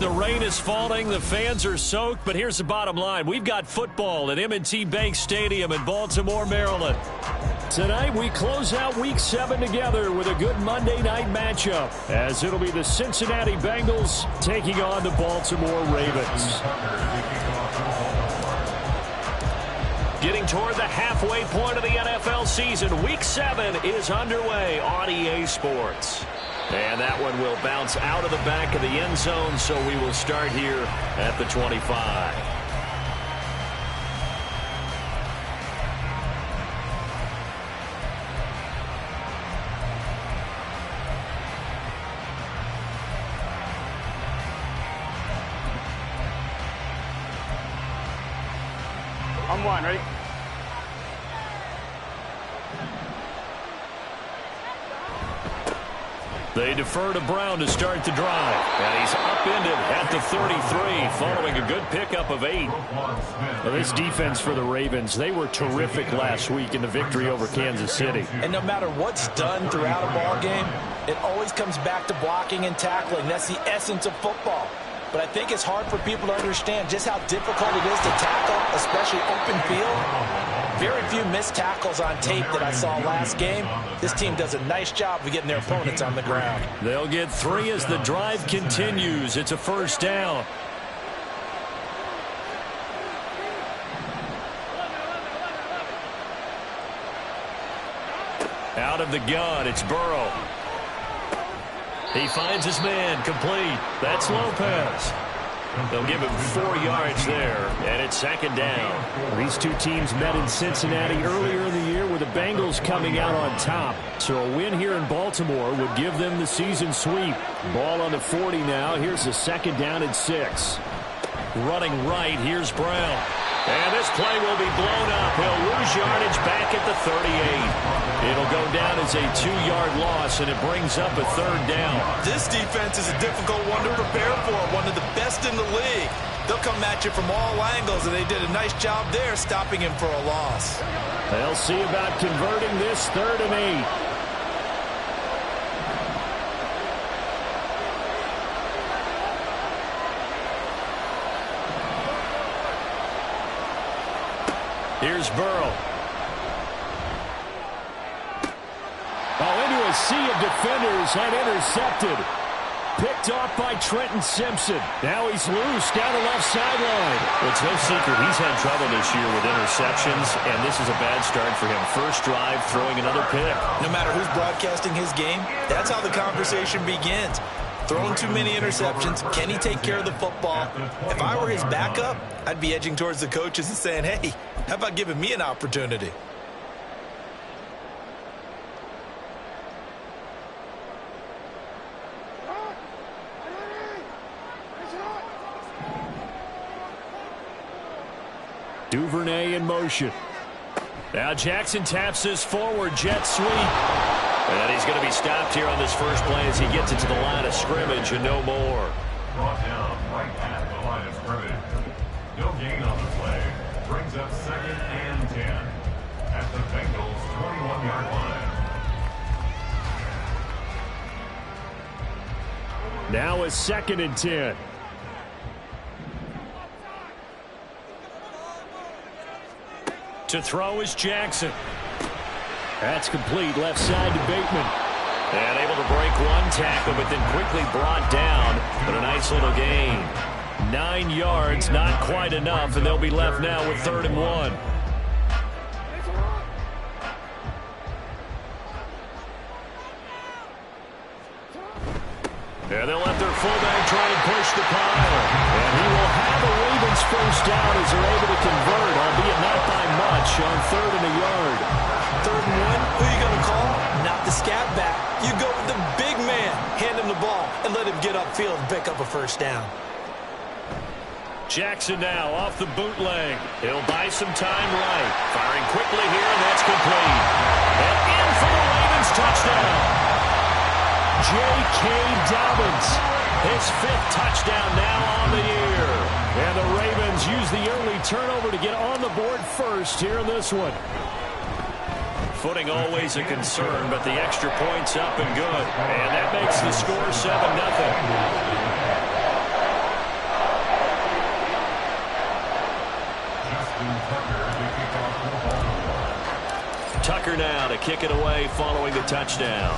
The rain is falling. The fans are soaked. But here's the bottom line. We've got football at M&T Bank Stadium in Baltimore, Maryland. Tonight, we close out Week 7 together with a good Monday night matchup, as it'll be the Cincinnati Bengals taking on the Baltimore Ravens. Getting toward the halfway point of the NFL season, Week 7 is underway on EA Sports. And that one will bounce out of the back of the end zone, so we will start here at the 25. On one, ready? They defer to Brown to start the drive. And he's upended at the 33 following a good pickup of 8. Well, this defense for the Ravens, they were terrific last week in the victory over Kansas City. And no matter what's done throughout a ball game, it always comes back to blocking and tackling. That's the essence of football. But I think it's hard for people to understand just how difficult it is to tackle, especially open field. Very few missed tackles on tape that I saw last game. This team does a nice job of getting their opponents on the ground. They'll get 3 as the drive continues. It's a first down. Out of the gun, it's Burrow. He finds his man, complete. That's Lopez. They'll give him 4 yards there, and it's second down. These two teams met in Cincinnati earlier in the year with the Bengals coming out on top. So a win here in Baltimore would give them the season sweep. Ball on the 40 now. Here's the second down and 6. Running right, here's Brown. And this play will be blown up. He'll lose yardage back at the 38. It'll go down as a 2-yard loss, and it brings up a third down. This defense is a difficult one to prepare for, one of the best in the league. They'll come at you from all angles, and they did a nice job there stopping him for a loss. They'll see about converting this 3rd and 8. Here's Burrow. Into a sea of defenders and intercepted. Picked off by Trenton Simpson. Now he's loose down the left sideline. It's no secret he's had trouble this year with interceptions, and this is a bad start for him. First drive, throwing another pick. No matter who's broadcasting his game, that's how the conversation begins. Throwing too many interceptions. Can he take care of the football? If I were his backup, I'd be edging towards the coaches and saying, hey, how about giving me an opportunity? Duvernay in motion. Now Jackson taps this forward jet sweep. And he's going to be stopped here on this first play as he gets it to the line of scrimmage and no more. Brought down right at the line of scrimmage. No gain on the play. Brings up 2nd and 10 at the Bengals 21-yard line. Now a 2nd and 10. To throw is Jackson. That's complete, left side to Bateman. And able to break one tackle, but then quickly brought down. But a nice little gain. 9 yards, not quite enough, and they'll be left now with 3rd and 1. And they'll let their fullback try and push the pile. And he will have a Ravens first down as they're able to convert, albeit not by much, on 3rd and a yard. 3rd and 1, who are you going to call? Not the scat back. You go with the big man. Hand him the ball and let him get upfield and pick up a first down. Jackson now off the bootleg. He'll buy some time right. Firing quickly here, and that's complete. And in for the Ravens touchdown. J.K. Dobbins, his 5th touchdown now on the year. And the Ravens use the early turnover to get on the board first here in this one. Footing always a concern, but the extra point's up and good. And that makes the score 7-0. Hunter now to kick it away following the touchdown.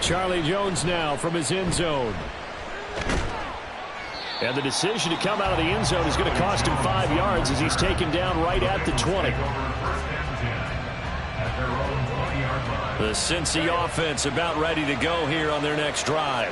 Charlie Jones now from his end zone. And the decision to come out of the end zone is going to cost him 5 yards as he's taken down right at the 20. The Cincy offense about ready to go here on their next drive.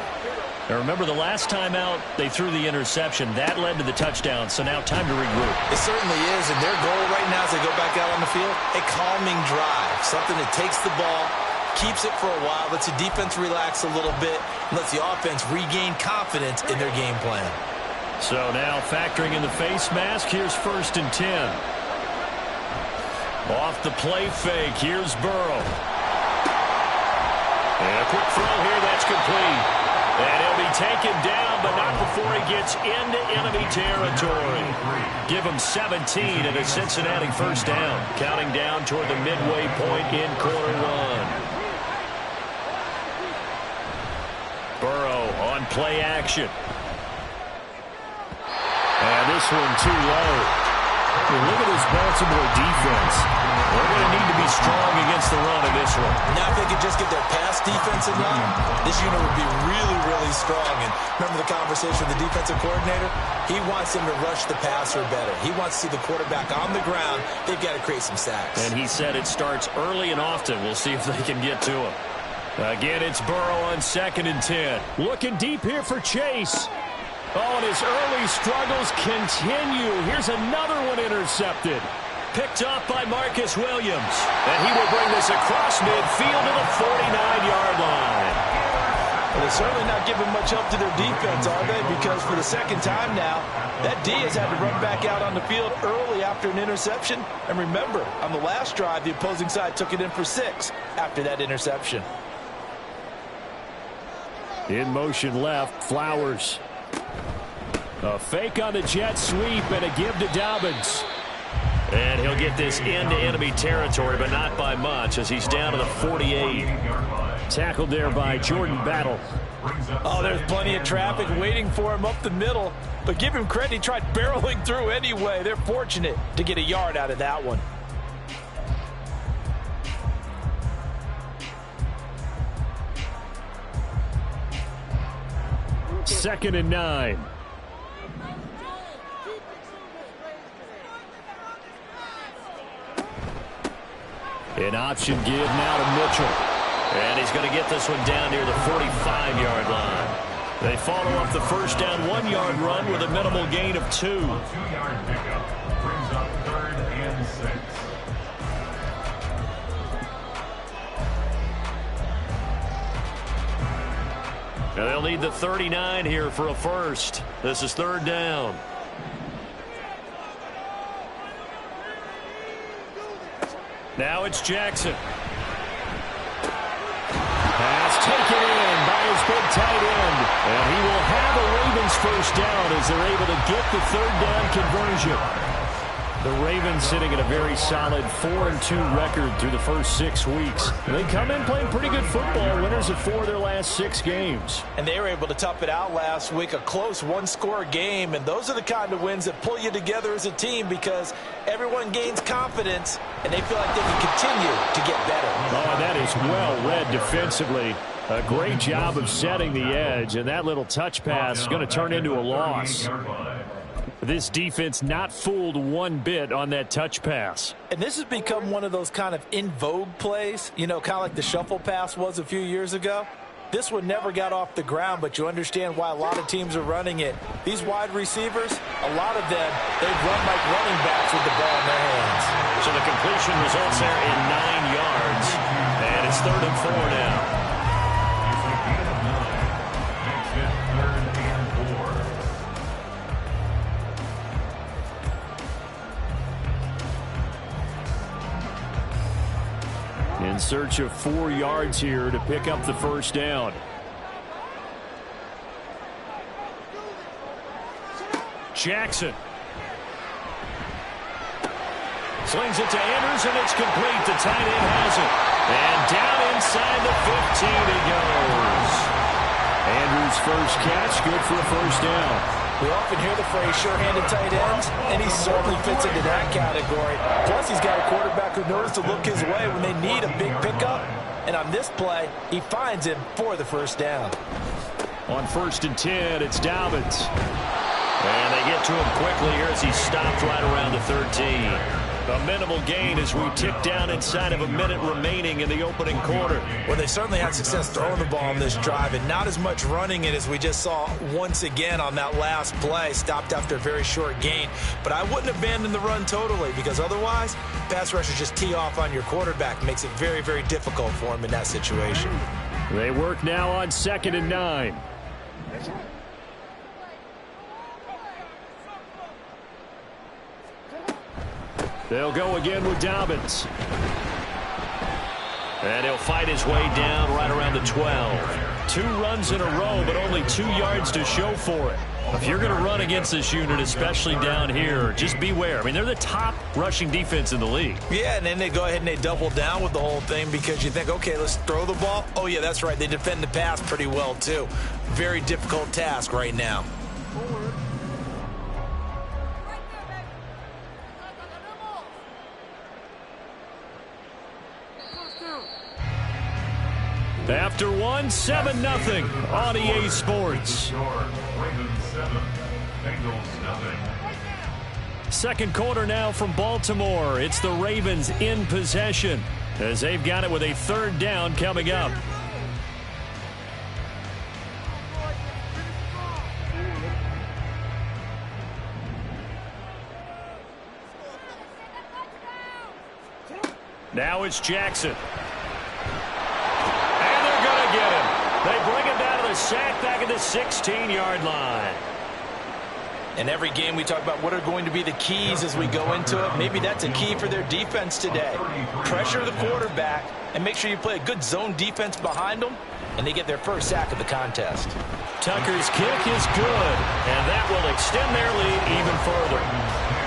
Now remember, the last time out, they threw the interception. That led to the touchdown, so now time to regroup. It certainly is, and their goal right now as they go back out on the field, a calming drive. Something that takes the ball, keeps it for a while, lets the defense relax a little bit, and lets the offense regain confidence in their game plan. So now factoring in the face mask, here's 1st and 10. Off the play fake, here's Burrow. And a quick throw here, that's complete. And he'll be taken down, but not before he gets into enemy territory. Give him 17 and a Cincinnati first down. Counting down toward the midway point in quarter one. Burrow on play action. And this one too low. Look at this Baltimore defense. They're going to need to be strong against the run in this one. Now if they could just get their pass defense in line, this unit would be really, really strong. And remember the conversation with the defensive coordinator? He wants them to rush the passer better. He wants to see the quarterback on the ground. They've got to create some sacks. And he said it starts early and often. We'll see if they can get to him. Again, it's Burrow on 2nd and 10. Looking deep here for Chase. Oh, and his early struggles continue. Here's another one intercepted. Picked off by Marcus Williams. And he will bring this across midfield to the 49-yard line. Well, they're certainly not giving much help to their defense, are they? Because for the second time now, that D has had to run back out on the field early after an interception. And remember, on the last drive, the opposing side took it in for 6 after that interception. In motion left, Flowers. A fake on the jet sweep and a give to Dobbins. And he'll get this into enemy territory, but not by much as he's down to the 48. Tackled there by Jordan Battle. Oh, there's plenty of traffic waiting for him up the middle. But give him credit, he tried barreling through anyway. They're fortunate to get a yard out of that one. Second and 9. An option give now to Mitchell. And he's going to get this one down near the 45-yard line. They follow up the first down 1-yard run with a minimal gain of 2. 2-yard pickup brings up 3rd and 6. Now they'll need the 39 here for a first. This is 3rd down. Now it's Jackson. Pass taken in by his big tight end. And he will have a Ravens first down as they're able to get the 3rd down conversion. The Ravens sitting at a very solid 4-2 record through the first 6 weeks. They come in playing pretty good football, winners of 4 of their last 6 games. And they were able to tough it out last week, a close one-score game. And those are the kind of wins that pull you together as a team because everyone gains confidence and they feel like they can continue to get better. Oh, that is well read defensively. A great job of setting the edge, and that little touch pass is going to turn into a loss. This defense not fooled one bit on that touch pass. And this has become one of those kind of in vogue plays, you know, kind of like the shuffle pass was a few years ago. This one never got off the ground, but you understand why a lot of teams are running it. These wide receivers, a lot of them, they've run like running backs with the ball in their hands. So the completion results there in 9 yards. And it's 3rd and 4 now. In search of 4 yards here to pick up the first down. Jackson. Slings it to Andrews, and it's complete. The tight end has it. And down inside the 15 he goes. Andrews' first catch, good for a first down. We often hear the phrase sure-handed tight ends, and he certainly fits into that category. Plus, he's got a quarterback who knows to look his way when they need a big pickup. And on this play, he finds him for the first down. On 1st and 10, it's Dobbins. And they get to him quickly here as he stopped right around the 13. A minimal gain as we tick down inside of a minute remaining in the opening quarter. Well, they certainly had success throwing the ball on this drive, and not as much running it as we just saw once again on that last play. Stopped after a very short gain. But I wouldn't abandon the run totally, because otherwise, pass rushers just tee off on your quarterback. Makes it very, very difficult for him in that situation. They work now on 2nd and 9. They'll go again with Dobbins. And he'll fight his way down right around the 12. 2 runs in a row, but only 2 yards to show for it. If you're going to run against this unit, especially down here, just beware. I mean, they're the top rushing defense in the league. Yeah, and then they go ahead and they double down with the whole thing because you think, okay, let's throw the ball. Oh, yeah, that's right. They defend the pass pretty well, too. Very difficult task right now. After 1, 7-0 on EA Sports. Second quarter now from Baltimore. It's the Ravens in possession as they've got it with a 3rd down coming up. Now it's Jackson. Get him. They bring him down to the sack back at the 16-yard line. In every game we talk about what are going to be the keys as we go into it. Maybe that's a key for their defense today. Pressure the quarterback and make sure you play a good zone defense behind them, and they get their first sack of the contest. Tucker's kick is good, and that will extend their lead even further.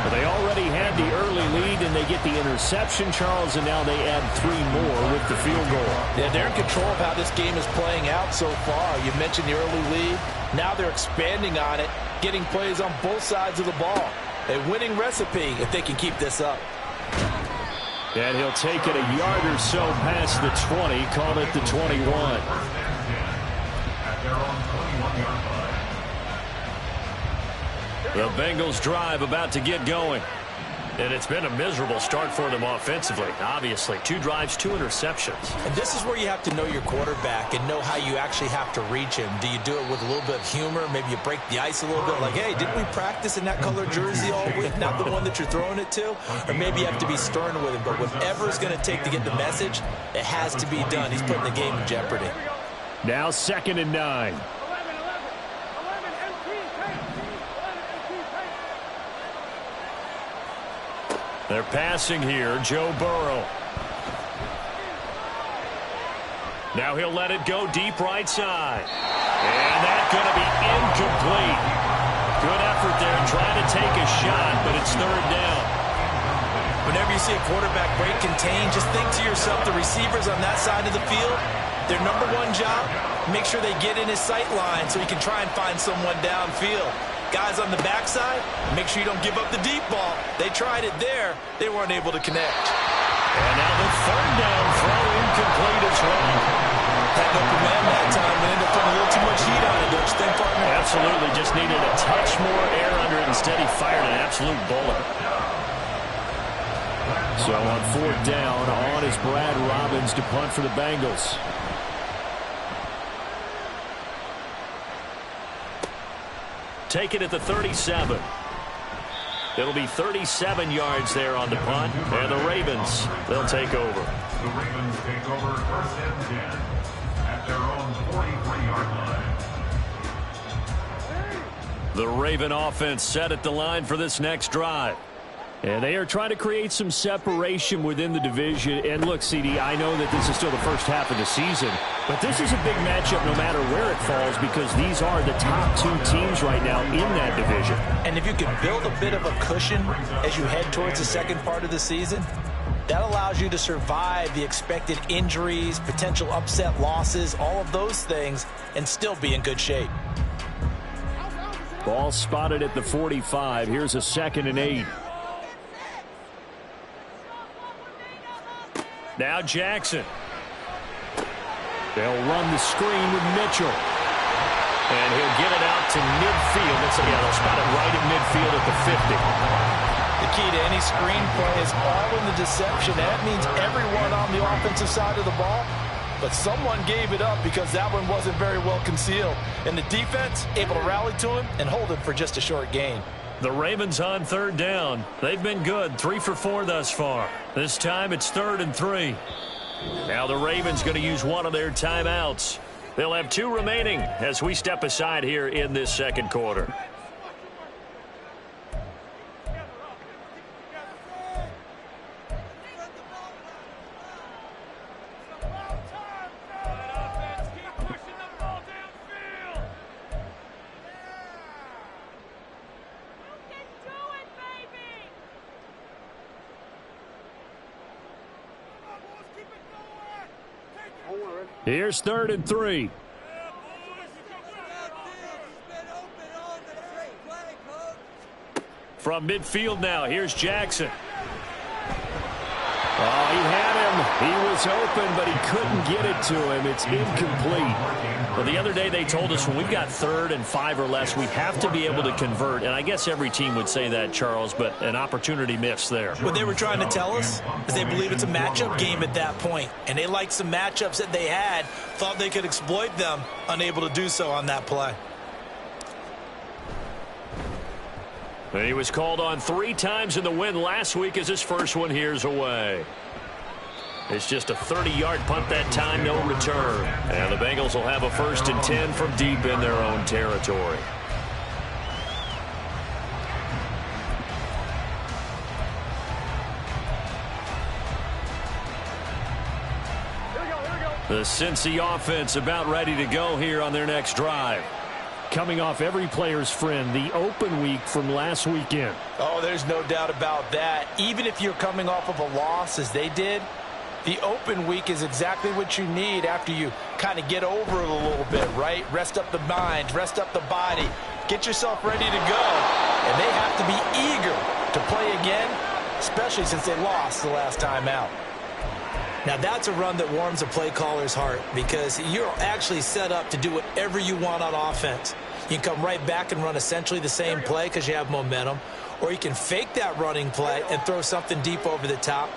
Well, they already had the early lead, and they get the interception, Charles, and now they add 3 more with the field goal. Yeah, they're in control of how this game is playing out so far. You mentioned the early lead. Now they're expanding on it, getting plays on both sides of the ball. A winning recipe if they can keep this up. And he'll take it a yard or so past the 20, call it the 21. The Bengals drive about to get going. And it's been a miserable start for them offensively, obviously. 2 drives, 2 interceptions. And this is where you have to know your quarterback and know how you actually have to reach him. Do you do it with a little bit of humor? Maybe you break the ice a little bit, like, hey, didn't we practice in that color jersey all week? Not the one that you're throwing it to? Or maybe you have to be stern with him. But whatever it's going to take to get the message, it has to be done. He's putting the game in jeopardy. Now 2nd and 9. They're passing here, Joe Burrow. Now he'll let it go deep right side. And that's going to be incomplete. Good effort there trying to take a shot, but it's 3rd down. Whenever you see a quarterback break contain, just think to yourself, the receivers on that side of the field, their number 1 job, make sure they get in his sight line so he can try and find someone downfield. Guys on the backside, make sure you don't give up the deep ball. They tried it there. They weren't able to connect. And now the 3rd down throw incomplete as well. Had no command that time, but ended up putting a little too much heat on it, don't you think, partner? Absolutely. Just needed a touch more air under it. Instead, he fired an absolute bullet. So on 4th down, on is Brad Robbins to punt for the Bengals. Take it at the 37. It'll be 37 yards there on the punt, and the Ravens, they'll take over. The Ravens take over 1st and 10 at their own 43-yard line. The Raven offense set at the line for this next drive. And they are trying to create some separation within the division. And look, CD, I know that this is still the first half of the season, but this is a big matchup no matter where it falls because these are the top 2 teams right now in that division. And if you can build a bit of a cushion as you head towards the second part of the season, that allows you to survive the expected injuries, potential upset losses, all of those things, and still be in good shape. Ball spotted at the 45. Here's a 2nd and 8. Now Jackson. They'll run the screen with Mitchell. And he'll get it out to midfield. They'll spot it right at midfield at the 50. The key to any screen play is all in the deception. That means everyone on the offensive side of the ball, but someone gave it up because that one wasn't very well concealed. And the defense able to rally to him and hold it for just a short gain. The Ravens on 3rd down. They've been good, 3 for 4 thus far. This time it's 3rd and 3. Now the Ravens going to use one of their timeouts. They'll have 2 remaining as we step aside here in this 2nd quarter. Here's 3rd and 3. From midfield now, here's Jackson. Oh, he had him. He was open, but he couldn't get it to him. It's incomplete. Well, the other day they told us when we've got 3rd and 5 or less, we have to be able to convert. And I guess every team would say that, Charles, but an opportunity missed there. What they were trying to tell us is they believe it's a matchup game at that point. And they liked some matchups that they had, thought they could exploit them, unable to do so on that play. He was called on 3 times in the win last week as his first one here's away. It's just a 30-yard punt that time, no return. And the Bengals will have a 1st and 10 from deep in their own territory. The Cincy offense about ready to go here on their next drive. Coming off every player's friend, the open week from last weekend. Oh, there's no doubt about that. Even if you're coming off of a loss as they did, the open week is exactly what you need after you kind of get over it a little bit, right? Rest up the mind, rest up the body, get yourself ready to go. And they have to be eager to play again, especially since they lost the last time out. Now, that's a run that warms a play caller's heart because you're actually set up to do whatever you want on offense. You can come right back and run essentially the same play because you have momentum, or you can fake that running play and throw something deep over the top,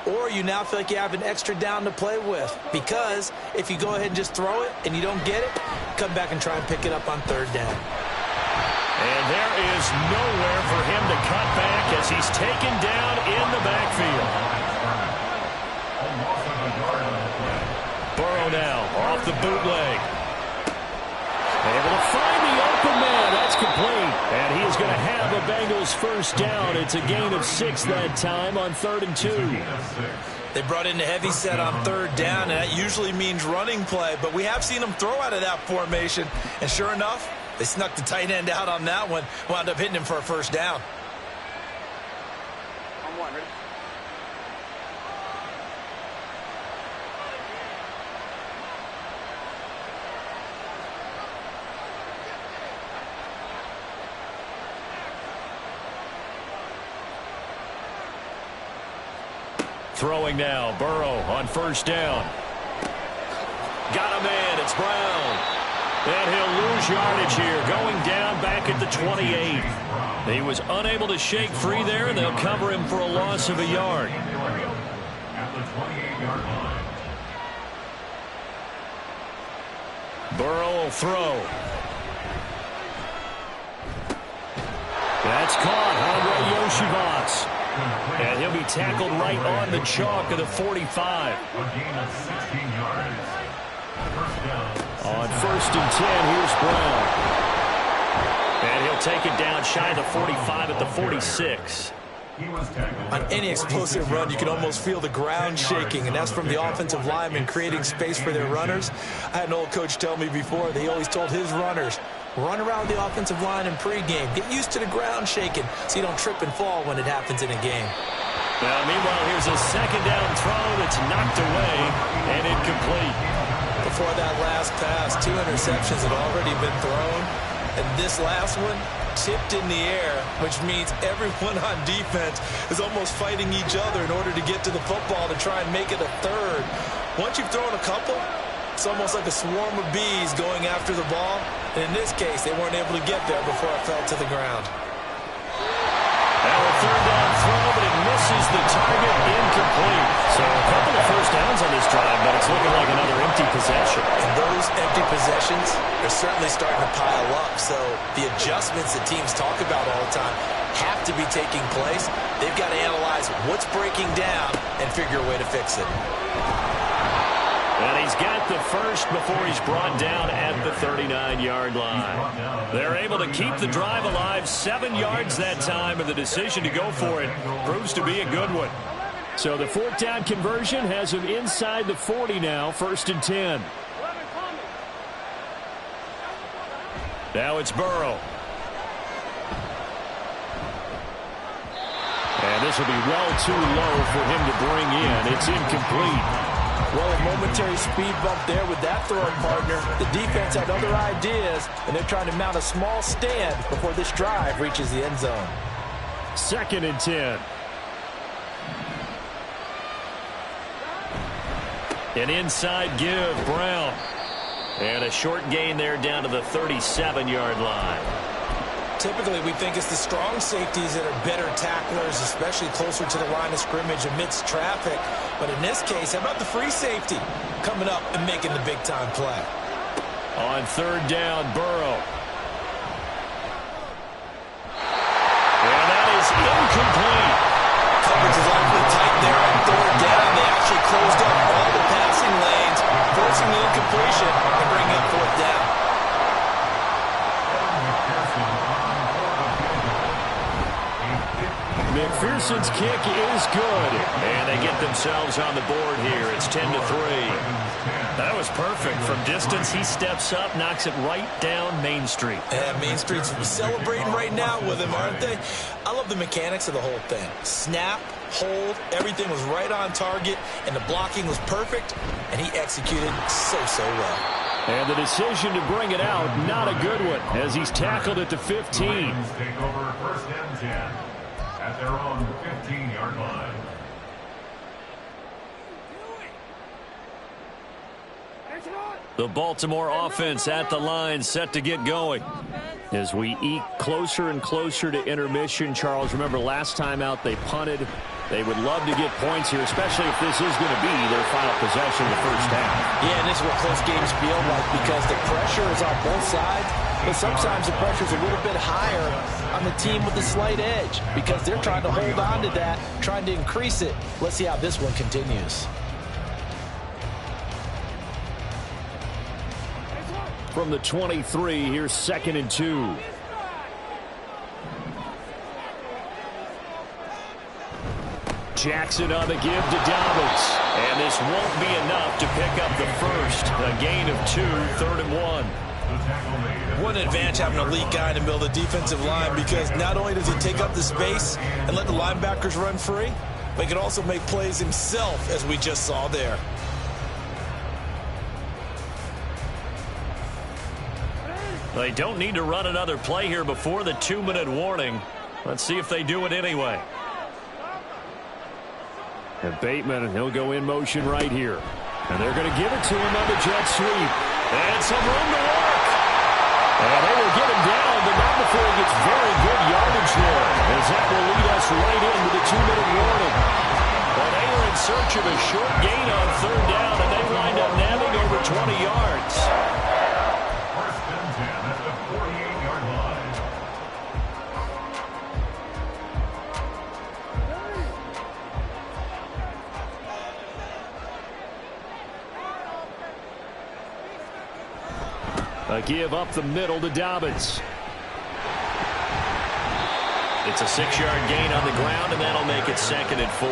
or you now feel like you have an extra down to play with because if you go ahead and just throw it and you don't get it, come back and try and pick it up on 3rd down. And there is nowhere for him to cut back as he's taken down in the backfield. Burrow now off the bootleg. Able to find the open man. That's complete. And he is going to have a Bengals 1st down. It's a gain of 6 that time on 3rd and 2. They brought in a heavy set on 3rd down, and that usually means running play. But we have seen them throw out of that formation. And sure enough, they snuck the tight end out on that one. Wound up hitting him for a 1st down. I'm one, ready? Throwing now, Burrow on 1st down. Got a man, it's Brown. And he'll lose yardage here, going down back at the 28. He was unable to shake free there, and they'll cover him for a loss of a yard. At the 28-yard line. Burrow will throw. That's caught, Andre Yoshivas. And he'll be tackled right on the chalk of the 45. A gain of 16 yards. 1st down. On 1st and 10, here's Brown. And he'll take it down shy of the 45 at the 46. On any explosive run, you can almost feel the ground shaking, and that's from the offensive linemen creating space for their runners. I had an old coach tell me before, he always told his runners, run around the offensive line in pregame. Get used to the ground shaking so you don't trip and fall when it happens in a game. Now, meanwhile, here's a 2nd down throw that's knocked away and incomplete. Before that last pass, 2 interceptions had already been thrown, and this last one, tipped in the air, which means everyone on defense is almost fighting each other in order to get to the football to try and make it a third. Once you've thrown a couple, it's almost like a swarm of bees going after the ball. And in this case, they weren't able to get there before it fell to the ground. Now a third down throw, but it misses the target, incomplete. So a couple of first downs on this drive, but it's looking like another empty possession. And those empty possessions are certainly starting to pile up. So the adjustments that teams talk about all the time have to be taking place. They've got to analyze what's breaking down and figure a way to fix it. And he's got the first before he's brought down at the 39-yard line. They're able to keep the drive alive, 7 yards that time, and the decision to go for it proves to be a good one. So the fourth down conversion has him inside the 40 now, 1st and 10. Now it's Burrow. And this will be well too low for him to bring in. It's incomplete. Well, a momentary speed bump there with that throwing partner. The defense had other ideas, and they're trying to mount a small stand before this drive reaches the end zone. 2nd and 10. An inside give, Brown. And a short gain there down to the 37-yard line. Typically, we think it's the strong safeties that are better tacklers, especially closer to the line of scrimmage amidst traffic. But in this case, how about the free safety coming up and making the big-time play? On 3rd down, Burrow. And that is incomplete. Coverage is awfully tight there on 3rd down. They actually closed up all the passing lanes, forcing the incompletion and bringing up 4th down. McPherson's kick is good, and they get themselves on the board here. It's 10-3. That was perfect. From distance, he steps up, knocks it right down Main Street. Yeah, Main Street's celebrating right now with him, aren't they? I love the mechanics of the whole thing. Snap, hold, everything was right on target, and the blocking was perfect, and he executed so well. And the decision to bring it out, not a good one, as he's tackled at the 15. Take over 1st and 10. At their own 15-yard line. The Baltimore offense at the line, set to get going. As we eke closer and closer to intermission, Charles, remember last time out they punted. They would love to get points here, especially if this is going to be their final possession of the first half. Yeah, and this is what close games feel like because the pressure is on both sides, but sometimes the pressure is a little bit higher on the team with the slight edge because they're trying to hold on to that, trying to increase it. Let's see how this one continues. From the 23, here's 2nd and 2. Jackson on the give to Dobbins. And this won't be enough to pick up the first. A gain of 2, 3rd and 1. What an advantage having an elite guy in the middle of the defensive line because not only does he take up the space and let the linebackers run free, but he can also make plays himself, as we just saw there. They don't need to run another play here before the 2-minute warning. Let's see if they do it anyway. And Bateman, he'll go in motion right here. And they're going to give it to him on the jet sweep. And some room to work. And they will get him down, but not before he gets very good yardage there. As that will lead us right into the 2-minute warning. Well, they were in search of a short gain on 3rd down, and they wind up nabbing over 20 yards. 1st and 10 at the 48-yard line. A give up the middle to Dobbins. It's a 6-yard gain on the ground, and that'll make it 2nd and 4.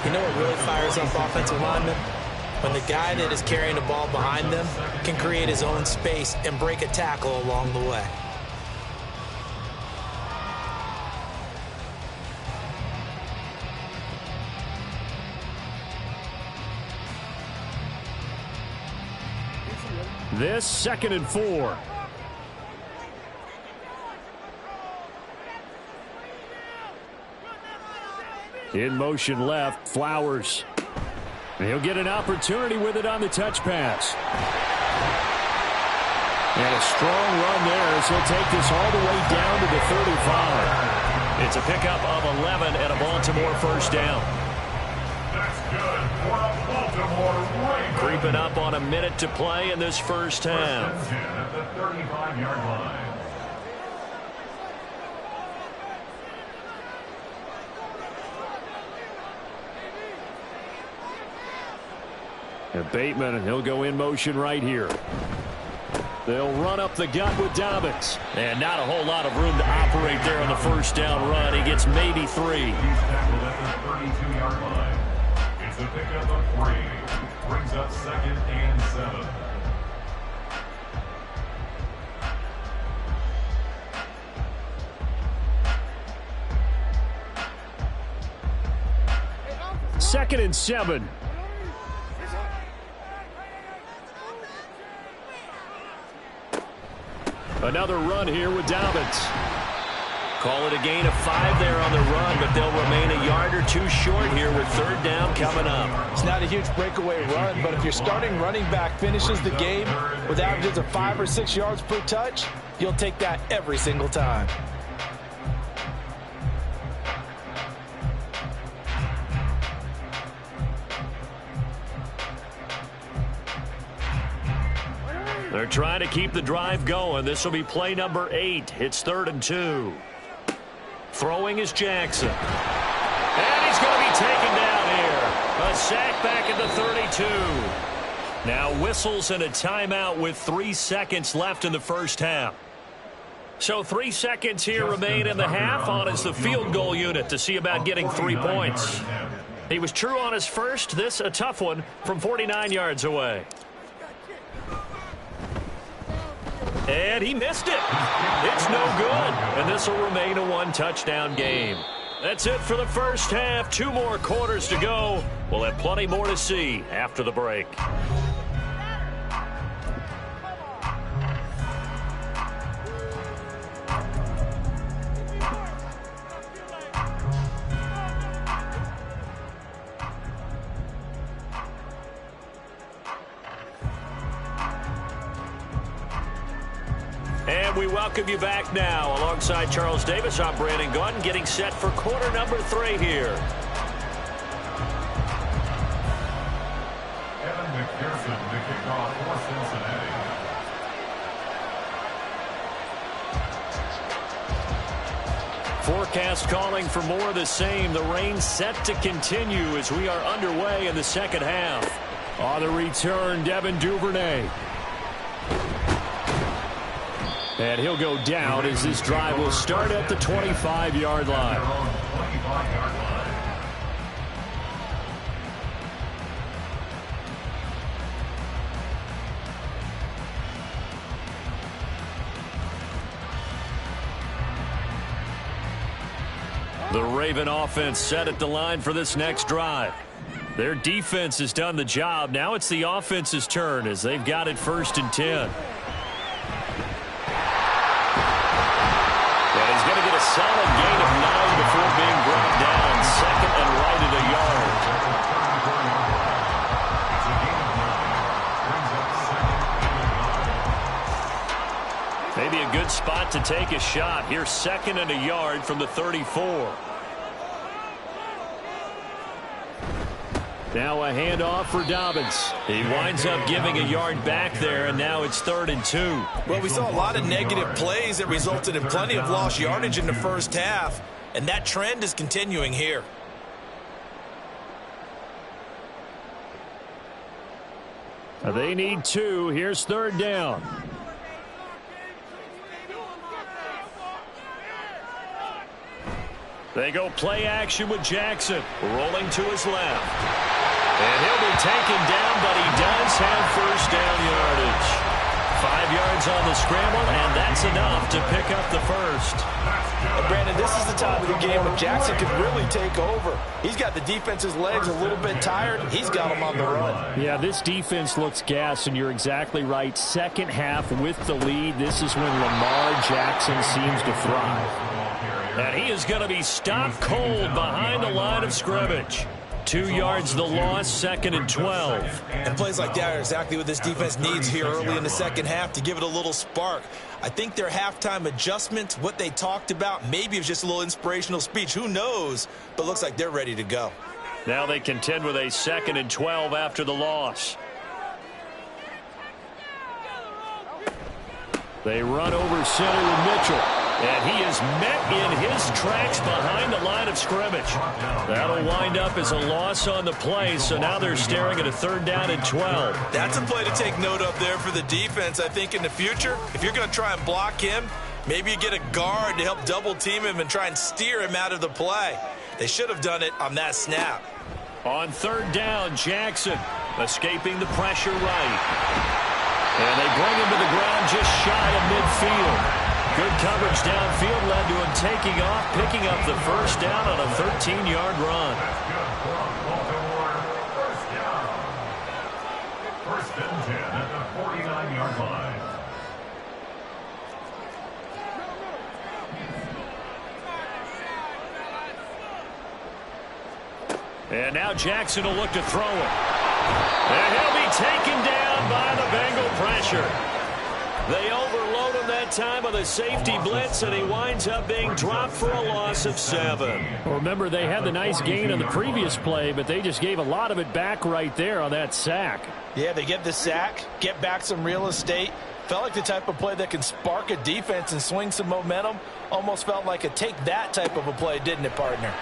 You know what really fires up offensive linemen? When the guy that is carrying the ball behind them can create his own space and break a tackle along the way. This 2nd and 4. In motion left, Flowers. And he'll get an opportunity with it on the touch pass. And a strong run there as he'll take this all the way down to the 35. It's a pickup of 11 and a Baltimore first down. That's good for a Baltimore Ravens. Creeping up on a minute to play in this first half. First and 10 at the 35-yard line. And Bateman, and he'll go in motion right here. They'll run up the gut with Dobbins. And not a whole lot of room to operate there on the first down run. He gets maybe 3. He's tackled at the 32-yard line. It's a pickup of 3. Brings up 2nd and 7. Second and 7. Another run here with Dobbins. Call it a gain of 5 there on the run, but they'll remain a yard or 2 short here with third down coming up. It's not a huge breakaway run, but if your starting running back finishes the game with averages of 5 or 6 yards per touch, you'll take that every single time. They're trying to keep the drive going. This will be play number 8. It's 3rd and 2. Throwing is Jackson. And he's going to be taken down here. A sack back at the 32. Now whistles and a timeout with 3 seconds left in the first half. So 3 seconds here remain in the half on as the field goal unit to see about getting 3 points. He was true on his first. This a tough one from 49 yards away. And he missed it. It's no good. And this will remain a 1-touchdown game. That's it for the first half. 2 more quarters to go. We'll have plenty more to see after the break. And we welcome you back now. Alongside Charles Davis, I'm Brandon Gaudin, getting set for quarter number 3 here. Evan McPherson, the kickoff for Cincinnati. Forecast calling for more of the same. The rain set to continue as we are underway in the second half. On the return, Devin Duvernay. And he'll go down as this drive will start at the 25-yard line. The Raven offense set at the line for this next drive. Their defense has done the job. Now it's the offense's turn as they've got it 1st and 10. Solid gain of 9 before being brought down. 2nd and right at a yard. Maybe a good spot to take a shot. Here's 2nd and a yard from the 34. Now a handoff for Dobbins. He winds up giving a yard back there, and now it's 3rd and 2. Well, we saw a lot of negative plays that resulted in plenty of lost yardage in the first half, and that trend is continuing here. They need 2. Here's 3rd down. They go play action with Jackson, rolling to his left. And he'll be taken down, but he does have first down yardage. 5 yards on the scramble, and that's enough to pick up the first. And Brandon, this is the time of the game when Jackson could really take over. He's got the defense's legs a little bit tired. He's got them on the run. Yeah, this defense looks gassed, and you're exactly right. Second half with the lead, this is when Lamar Jackson seems to thrive. And he is going to be stopped cold behind the line of scrimmage. 2 yards the loss, 2nd and 12. And plays like that are exactly what this defense needs here early in the second half to give it a little spark. I think their halftime adjustments, what they talked about, maybe it was just a little inspirational speech. Who knows? But looks like they're ready to go. Now they contend with a 2nd and 12 after the loss. They run over center with Mitchell. And he is met in his tracks behind the line of scrimmage. That'll wind up as a loss on the play, so now they're staring at a 3rd down and 12. That's a play to take note of there for the defense. I think in the future, if you're going to try and block him, maybe you get a guard to help double team him and try and steer him out of the play. They should have done it on that snap. On 3rd down, Jackson escaping the pressure right. And they bring him to the ground just shy of midfield. Good coverage downfield led to him taking off, picking up the 1st down on a 13-yard run. First and 10 at the 49-yard line. And now Jackson will look to throw it. And he'll be taken down by the Bengal pressure. They overload him that time with a safety blitz, and he winds up being dropped for a loss of 7. Well, remember, they had the nice gain on the previous play, but they just gave a lot of it back right there on that sack. Yeah, they get the sack, get back some real estate. Felt like the type of play that can spark a defense and swing some momentum. Almost felt like a take that type of a play, didn't it, partner?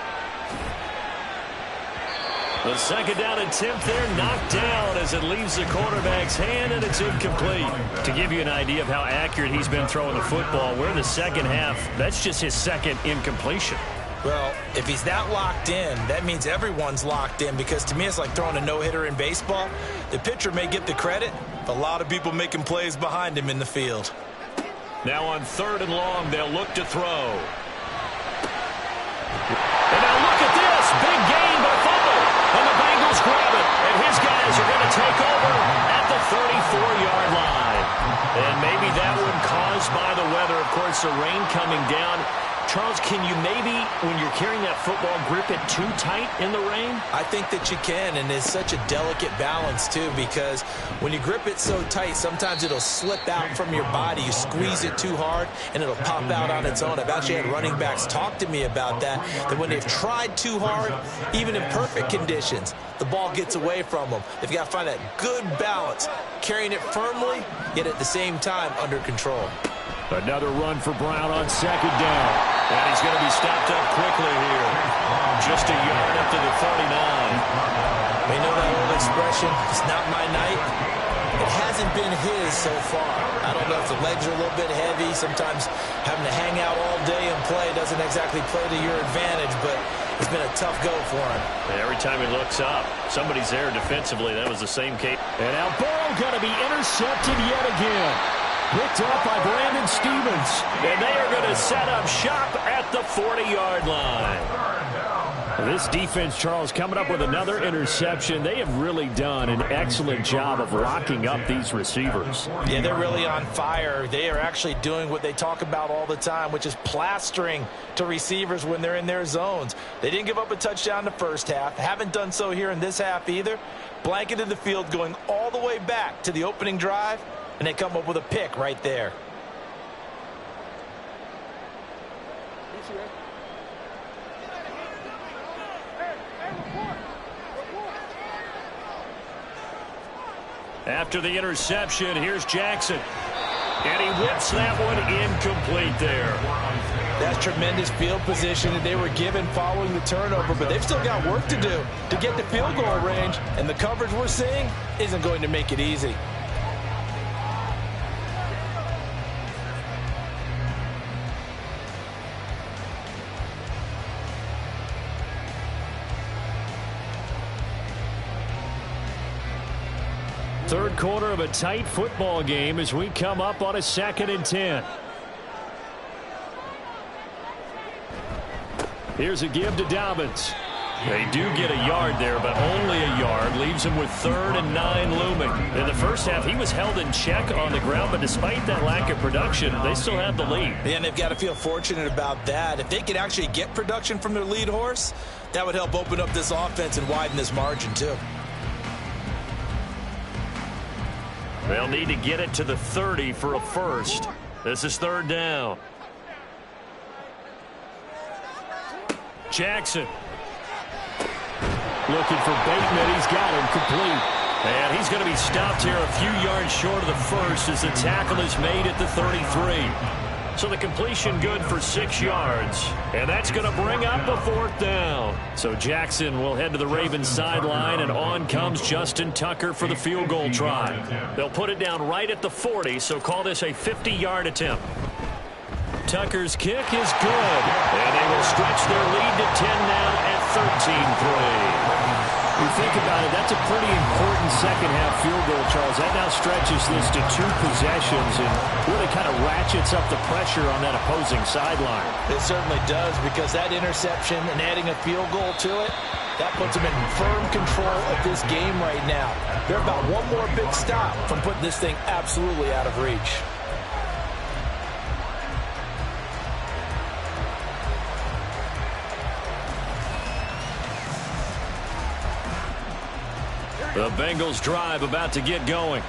The 2nd down attempt there knocked down as it leaves the quarterback's hand, and it's incomplete. To give you an idea of how accurate he's been throwing the football, we're in the second half. That's just his 2nd incompletion. Well, if he's that locked in, that means everyone's locked in, because to me it's like throwing a no-hitter in baseball. The pitcher may get the credit, but a lot of people making plays behind him in the field. Now on 3rd and long, they'll look to throw. And now look at this. Big gain by Fumble. And the Bengals grab it. And his guys are going to take over at the 34-yard line. And maybe that one caused by the weather. Of course, the rain coming down. Charles, can you maybe, when you're carrying that football, grip it too tight in the rain? I think that you can, and it's such a delicate balance, too, because when you grip it so tight, sometimes it'll slip out from your body. You squeeze it too hard, and it'll pop out on its own. I've actually had running backs talk to me about that when they've tried too hard, even in perfect conditions, the ball gets away from them. They've got to find that good balance, carrying it firmly, yet at the same time under control. Another run for Brown on 2nd down. And he's going to be stopped up quickly here. Just a yard up to the 49. We know that old expression, it's not my night. It hasn't been his so far. I don't know if the legs are a little bit heavy. Sometimes having to hang out all day and play doesn't exactly play to your advantage, but it's been a tough go for him. And every time he looks up, somebody's there defensively. That was the same case. And now Burrow going to be intercepted yet again. Picked up by Brandon Stevens. And they are going to set up shop at the 40-yard line. This defense, Charles, coming up with another interception. They have really done an excellent job of locking up these receivers. Yeah, they're really on fire. They are actually doing what they talk about all the time, which is plastering to receivers when they're in their zones. They didn't give up a touchdown in the first half. Haven't done so here in this half either. Blanketed the field going all the way back to the opening drive, and they come up with a pick right there. After the interception, here's Jackson. And he whips that one incomplete there. That's tremendous field position that they were given following the turnover, but they've still got work to do to get the field goal range, and the coverage we're seeing isn't going to make it easy. Third quarter of a tight football game as we come up on a 2nd and 10. Here's a give to Dobbins. They do get a yard there, but only a yard. Leaves him with 3rd and 9 looming. In the first half, he was held in check on the ground, but despite that lack of production, they still have the lead. And they've got to feel fortunate about that. If they could actually get production from their lead horse, that would help open up this offense and widen this margin, too. They'll need to get it to the 30 for a first. This is 3rd down. Jackson. Looking for Bateman. He's got him complete. And he's going to be stopped here a few yards short of the first as the tackle is made at the 33. So the completion good for 6 yards. And that's going to bring up a 4th down. So Jackson will head to the Ravens sideline, and on comes Justin Tucker for the field goal try. They'll put it down right at the 40, so call this a 50-yard attempt. Tucker's kick is good. And they will stretch their lead to 10 now at 13-3. You think about it, that's a pretty important second-half field goal, Charles. That now stretches this to 2 possessions and really kind of ratchets up the pressure on that opposing sideline. It certainly does, because that interception and adding a field goal to it, that puts them in firm control of this game right now. They're about one more big stop from putting this thing absolutely out of reach. The Bengals drive about to get going.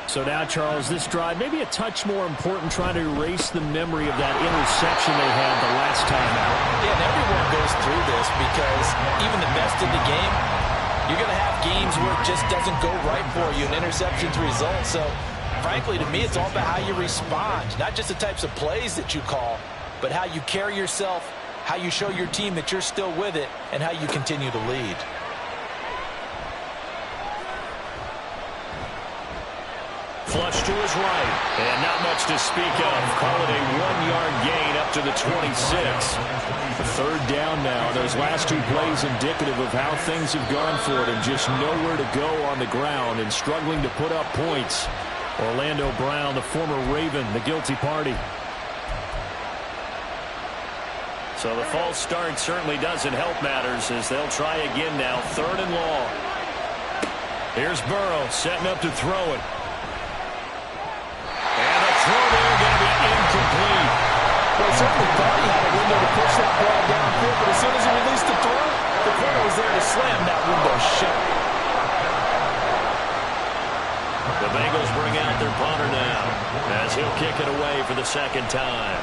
So now, Charles, this drive maybe a touch more important, trying to erase the memory of that interception they had the last time out. Yeah, and everyone goes through this, because even the best in the game, you're going to have games where it just doesn't go right for you, and interceptions result. So, frankly, to me, it's all about how you respond, not just the types of plays that you call, but how you carry yourself, how you show your team that you're still with it, and how you continue to lead. Flush to his right, and not much to speak of. Call it a 1-yard gain up to the 26. 3rd down now. Those last 2 plays indicative of how things have gone for it, and just nowhere to go on the ground and struggling to put up points. Orlando Brown, the former Raven, the guilty party. So the false start certainly doesn't help matters, as they'll try again now. 3rd and long. Here's Burrow setting up to throw it. Throw there going to be incomplete. Well, he certainly thought he had a window to push that ball downfield, but as soon as he released the throw, the corner was there to slam that window shut. The Bengals bring out their punter now, as he'll kick it away for the 2nd time.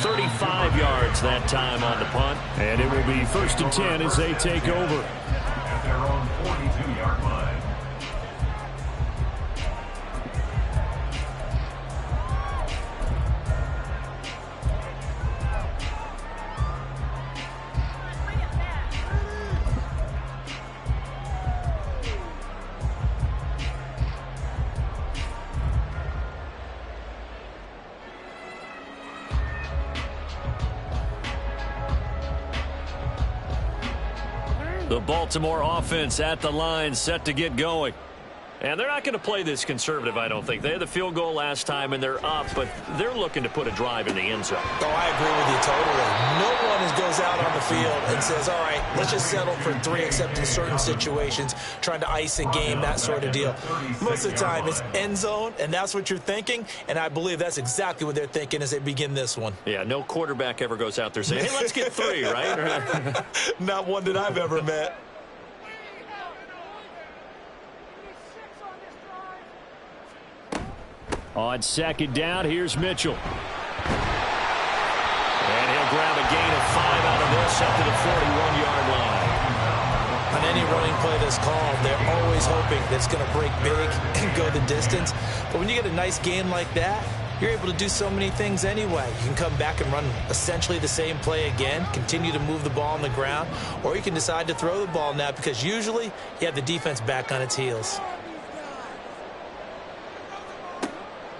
.35 yards that time on the punt. And it will be 1st and 10 as they take over. At their own 42-yard line. The Baltimore offense at the line, set to get going. And they're not going to play this conservative, I don't think. They had the field goal last time, and they're up, but they're looking to put a drive in the end zone. Oh, I agree with you totally. No one goes out on the field and says, all right, let's just settle for 3, except in certain situations, trying to ice a game, that sort of deal. Most of the time, it's end zone, and that's what you're thinking, and I believe that's exactly what they're thinking as they begin this one. Yeah, no quarterback ever goes out there saying, hey, let's get 3, right? Not one that I've ever met. On 2nd down, here's Mitchell. And he'll grab a gain of 5 out of this up to the 41-yard line. On any running play that's called, they're always hoping that it's going to break big and go the distance. But when you get a nice gain like that, you're able to do so many things anyway. You can come back and run essentially the same play again, continue to move the ball on the ground, or you can decide to throw the ball now, because usually you have the defense back on its heels.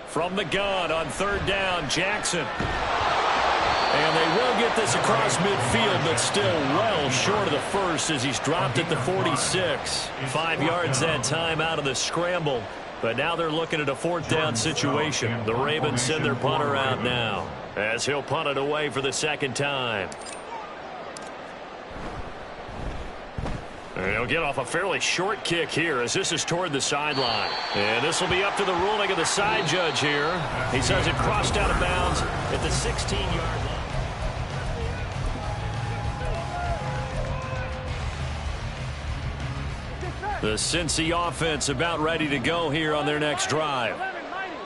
From the gun on 3rd down, Jackson. And they will get this across midfield, but still well short of the first as he's dropped at the 46. 5 yards that time out of the scramble. But now they're looking at a 4th down situation. The Ravens send their punter out now as he'll punt it away for the 2nd time. And he'll get off a fairly short kick here as this is toward the sideline. And this will be up to the ruling of the side judge here. He says it crossed out of bounds at the 16-yard line. The Cincy offense about ready to go here on their next drive.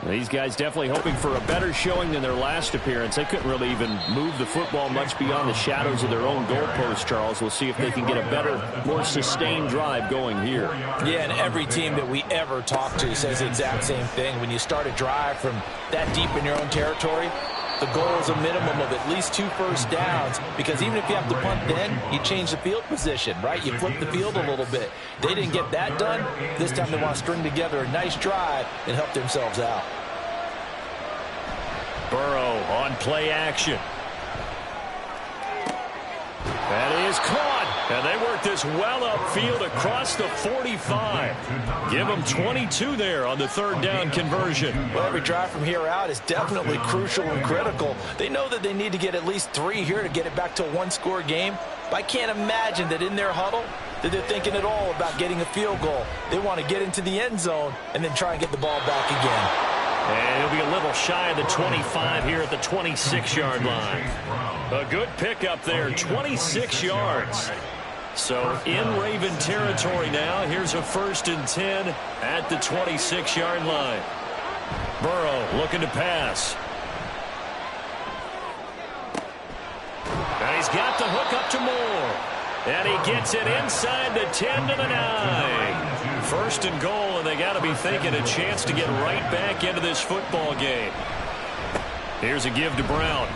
These guys definitely hoping for a better showing than their last appearance. They couldn't really even move the football much beyond the shadows of their own goalpost, Charles. We'll see if they can get a better, more sustained drive going here. Yeah, and every team that we ever talk to says the exact same thing. When you start a drive from that deep in your own territory, the goal is a minimum of at least 2 first downs, because even if you have to punt then, you change the field position, right? You flip the field a little bit. They didn't get that done. This time they want to string together a nice drive and help themselves out. Burrow on play action. That is caught. And they work this well upfield across the 45. Give them 22 there on the 3rd down conversion. Well, every drive from here out is definitely crucial and critical. They know that they need to get at least 3 here to get it back to a 1-score game. But I can't imagine that in their huddle that they're thinking at all about getting a field goal. They want to get into the end zone and then try and get the ball back again. And he'll be a little shy of the 25 here at the 26-yard line. A good pickup there, 26 yards. So in Raven territory now, here's a 1st and 10 at the 26-yard line. Burrow looking to pass. And he's got the hook up to Moore. And he gets it inside the 10 to the 9. 1st and goal, and they got to be thinking a chance to get right back into this football game. Here's a give to Brown.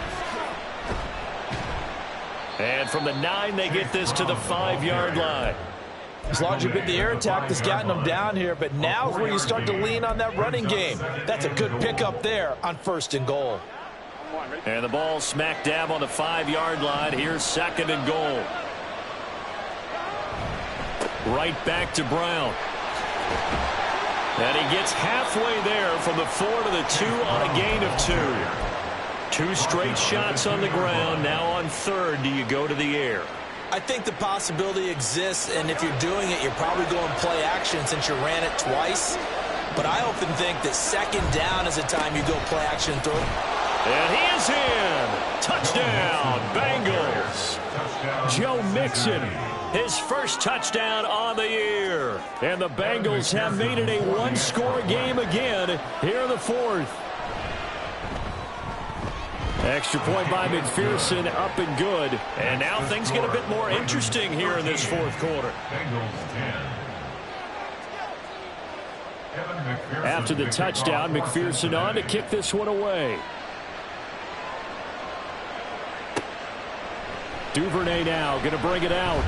And from the 9, they get this to the 5-yard line. As long as you've been the air attack that's gotten them down here, but now is where you start to lean on that running game. That's a good pickup there on 1st and goal. And the ball smack dab on the 5-yard line. Here's 2nd and goal. Right back to Brown. And he gets halfway there from the 4 to the 2 on a gain of 2. 2 straight shots on the ground. Now on 3rd, do you go to the air? I think the possibility exists, and if you're doing it, you're probably going play action since you ran it twice. But I often think that 2nd down is the time you go play action through. And he is in. Touchdown, Bengals. Joe Mixon, his first touchdown on the year. And the Bengals have made it a 1-score game again here in the 4th. Extra point by McPherson, up and good. And now things get a bit more interesting here in this 4th quarter. After the touchdown, McPherson on to kick this one away. Duvernay now going to bring it out.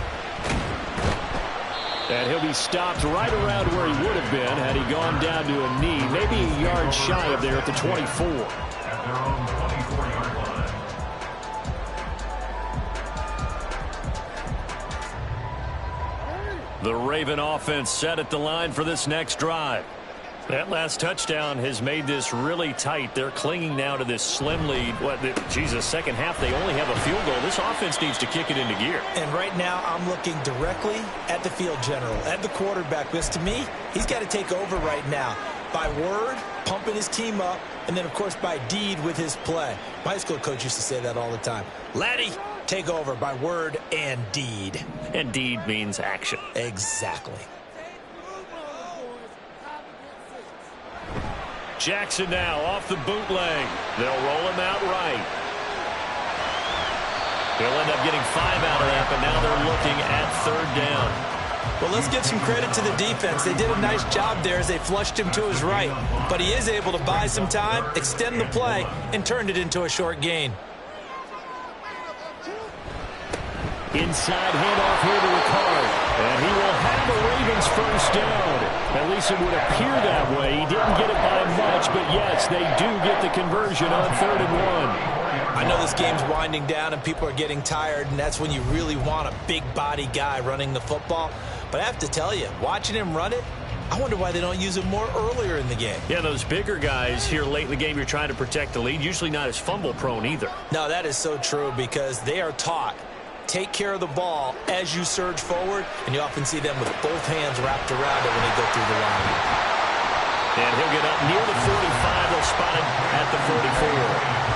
And he'll be stopped right around where he would have been had he gone down to a knee. Maybe a yard shy of there at the 24. At their own 24-yard line. The Raven offense set at the line for this next drive. That last touchdown has made this really tight. They're clinging now to this slim lead. Second half, they only have a field goal. This offense needs to kick it into gear. And right now, I'm looking directly at the field general, at the quarterback, because to me, he's got to take over right now. By word, pumping his team up, and then, of course, by deed with his play. My high school coach used to say that all the time. Laddie, take over by word and deed. And deed means action. Exactly. Jackson now off the bootleg. They'll roll him out right. They'll end up getting 5 out of that, but now they're looking at 3rd down. Well, let's give some credit to the defense. They did a nice job there as they flushed him to his right. But he is able to buy some time, extend the play, and turned it into a short gain. Inside handoff here to Ricard. And he will have the Ravens 1st down. At least it would appear that way. He didn't get it by much, but yes, they do get the conversion on 3rd and 1. I know this game's winding down and people are getting tired, and that's when you really want a big body guy running the football. But I have to tell you, watching him run it, I wonder why they don't use it more earlier in the game. Yeah, those bigger guys here late in the game, you're trying to protect the lead, usually not as fumble-prone either. No, that is so true because they are taught, take care of the ball as you surge forward, and you often see them with both hands wrapped around it when they go through the line. And he'll get up near the 45. They'll spot him at the 44.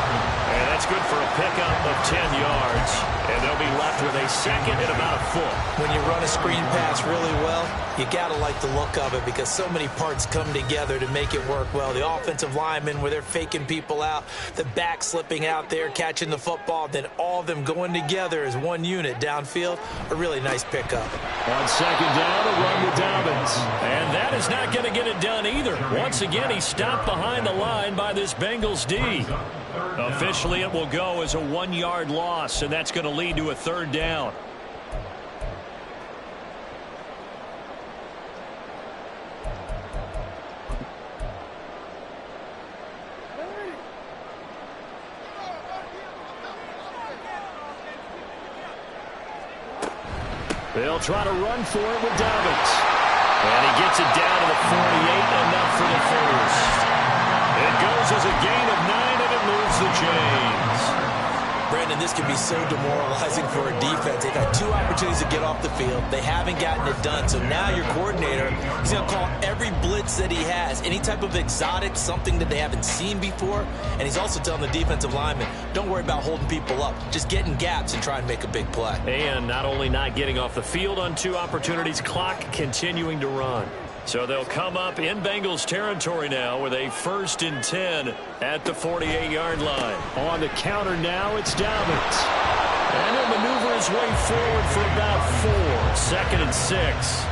And that's good for a pickup of 10 yards. And they'll be left with a second and about a foot. When you run a screen pass really well, you got to like the look of it because so many parts come together to make it work well. The offensive linemen where they're faking people out, the back slipping out there, catching the football, then all of them going together as one unit downfield. A really nice pickup. On second down, a run with Dobbins. And that is not going to get it done either. Once again, he's stopped behind the line by this Bengals D. Officially, it will go as a 1-yard loss, and that's going to lead to a third down. They'll try to run for it with Dobbins. And he gets it down to the 48, enough for the first. It goes as a gain of 9, and it moves the chains. Brandon, this can be so demoralizing for a defense. They've had 2 opportunities to get off the field. They haven't gotten it done. So now your coordinator, he's going to call every blitz that he has, any type of exotic, something that they haven't seen before. And he's also telling the defensive linemen, don't worry about holding people up. Just get in gaps and try and make a big play. And not only not getting off the field on 2 opportunities, clock continuing to run. So they'll come up in Bengals territory now with a 1st and 10 at the 48-yard line. On the counter now, it's Dobbins. And he'll maneuver his way forward for about 4. 2nd and 6.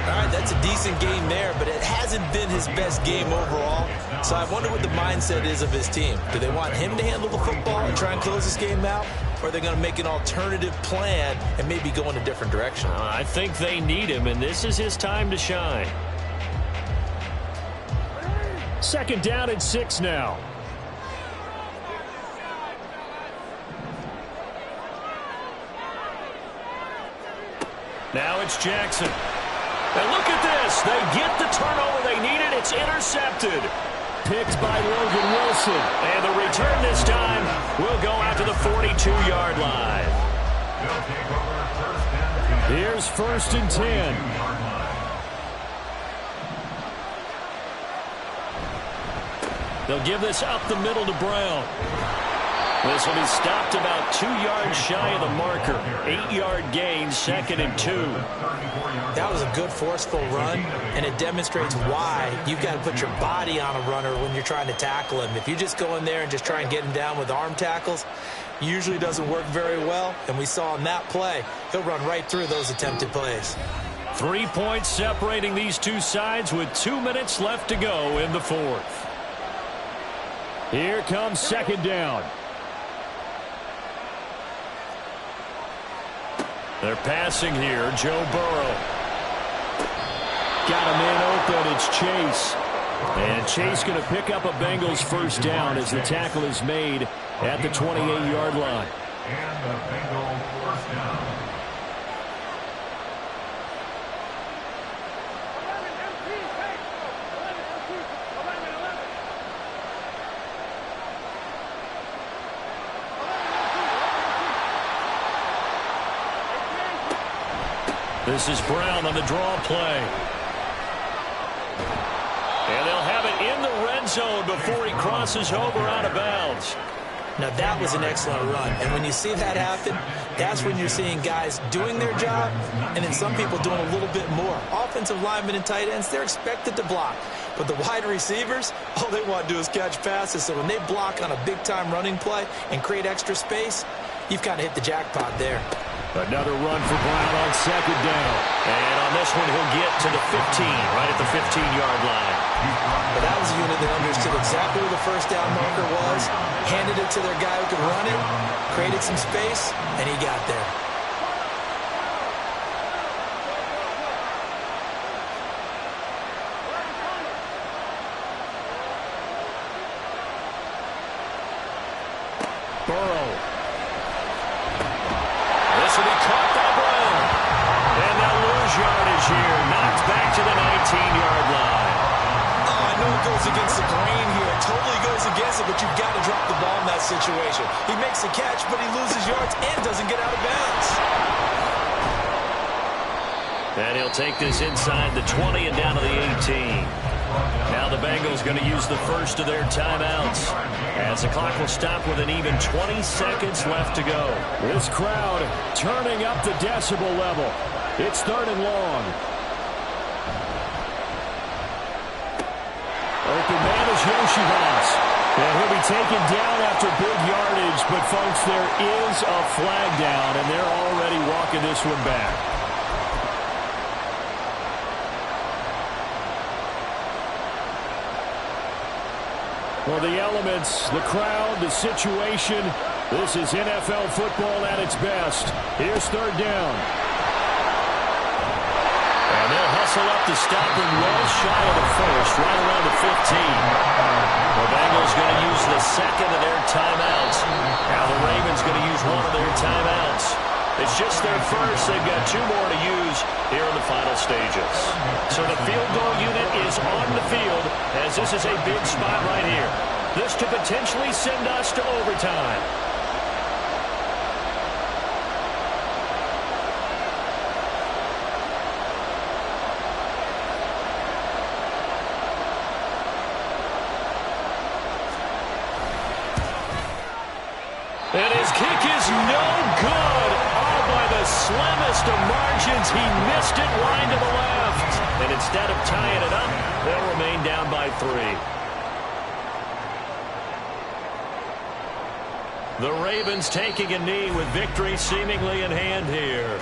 All right, that's a decent game there, but it hasn't been his best game overall. So I wonder what the mindset is of his team. Do they want him to handle the football and try and close this game out? Or are they going to make an alternative plan and maybe go in a different direction? I think they need him, and this is his time to shine. 2nd down and 6 now. Now it's Jackson. And look at this. They get the turnover they needed. It's intercepted. Picked by Logan Wilson. And the return this time will go out to the 42-yard line. Here's 1st and 10. They'll give this up the middle to Brown. This will be stopped about 2 yards shy of the marker. 8-yard gain, 2nd and 2. That was a good forceful run, and it demonstrates why you've got to put your body on a runner when you're trying to tackle him. If you just go in there and just try and get him down with arm tackles, usually doesn't work very well, and we saw in that play, he'll run right through those attempted plays. 3 points separating these two sides with 2 minutes left to go in the 4th. Here comes 2nd down. They're passing here. Joe Burrow. Got a man open. It's Chase. And Chase going to pick up a Bengals 1st down as the tackle is made at the 28-yard line. And the Bengals 1st down. This is Brown on the draw play. And they'll have it in the red zone before he crosses over out of bounds. Now, that was an excellent run. And when you see that happen, that's when you're seeing guys doing their job and then some people doing a little bit more. Offensive linemen and tight ends, they're expected to block. But the wide receivers, all they want to do is catch passes. So when they block on a big-time running play and create extra space, you've kind of hit the jackpot there. Another run for Brown on 2nd down. And on this one, he'll get to the 15, right at the 15-yard line. But that was a unit that understood exactly where the 1st down marker was, handed it to their guy who could run it, created some space, and he got there. Burrow. This will be caught by Brown. And they'll lose yardage here. Knocked back to the 19-yard goes against the grain here. Totally goes against it, but you've got to drop the ball in that situation. He makes a catch, but he loses yards and doesn't get out of bounds. And he'll take this inside the 20 and down to the 18. Now the Bengals going to use the first of their timeouts, as the clock will stop with an even 20 seconds left to go. This crowd turning up the decibel level. It's 3rd and long. Open man is Yoshivas. And he'll be taken down after big yardage, but folks, there is a flag down, and they're already walking this one back. Well, the elements, the crowd, the situation, this is NFL football at its best. Here's 3rd down. And they'll hustle up to stop him well shy of the first, right around the 15. The Bengals going to use the second of their timeouts. Now the Ravens going to use one of their timeouts. It's just their first. They've got 2 more to use here in the final stages. So the field goal unit is on the field, as this is a big spot right here. This to potentially send us to overtime. And his kick is no good. Oh, by the slimmest of margins, he missed it wide to the left. And instead of tying it up, they'll remain down by 3. The Ravens taking a knee with victory seemingly in hand here.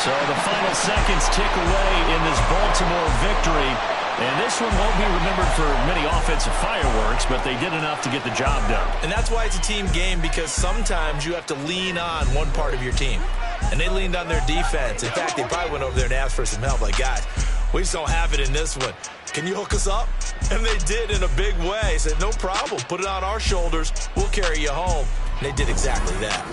So the final seconds tick away in this Baltimore victory. And this one won't be remembered for many offensive fireworks, but they did enough to get the job done. And that's why it's a team game, because sometimes you have to lean on one part of your team. And they leaned on their defense. In fact, they probably went over there and asked for some help. Like, guys, we just don't have it in this one. Can you hook us up? And they did in a big way. They said, no problem. Put it on our shoulders. We'll carry you home. And they did exactly that.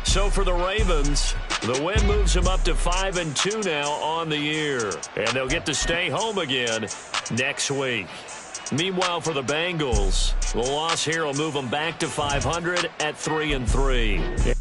So for the Ravens, the win moves them up to 5-2 now on the year. And they'll get to stay home again next week. Meanwhile, for the Bengals, the loss here will move them back to 500 at 3-3.